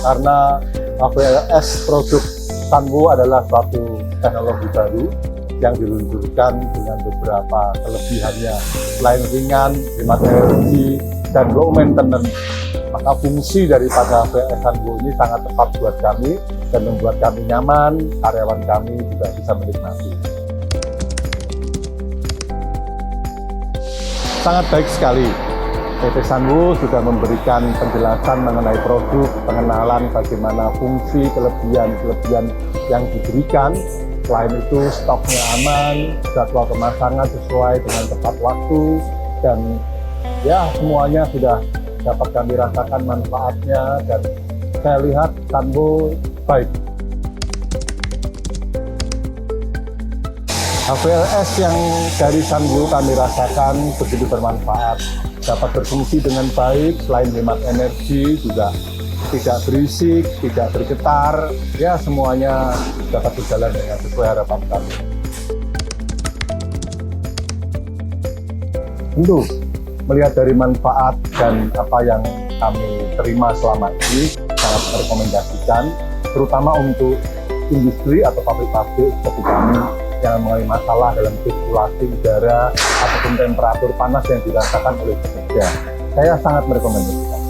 karena HVLS produk Sanwoo adalah suatu teknologi baru yang diluncurkan dengan beberapa kelebihannya. Selain ringan, hemat energi, dan low maintenance, maka fungsi daripada HVLS Sanwoo ini sangat tepat buat kami dan membuat kami nyaman, karyawan kami juga bisa menikmati. Sangat baik sekali. PT Sanwoo sudah memberikan penjelasan mengenai produk, pengenalan bagaimana fungsi, kelebihan yang diberikan. Selain itu, stoknya aman, jadwal pemasangan sesuai dengan tepat waktu, dan ya semuanya sudah dapat kami rasakan manfaatnya, dan saya lihat Sanwoo baik. HVLS yang dari Sanwoo kami rasakan begitu bermanfaat, dapat berfungsi dengan baik, selain hemat energi juga tidak berisik, tidak bergetar, ya semuanya dapat berjalan dengan sesuai harapan kami. Tentu, melihat dari manfaat dan apa yang kami terima selama ini, sangat merekomendasikan, terutama untuk industri atau pabrik-pabrik seperti kami yang mengalami masalah dalam sirkulasi udara ataupun temperatur panas yang dirasakan oleh pekerja. Saya sangat merekomendasikan.